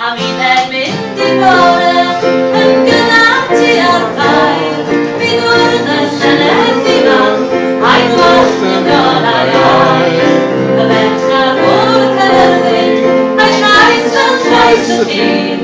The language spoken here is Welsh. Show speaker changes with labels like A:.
A: a mi'n mynd I bore yn gynati ar ffair. Mi ddwrn y llenedd I fan, a'i gwallt yn dod ar air. Y ferch ar bwr Caerfyrddin, a'i llais yn llais y ffin.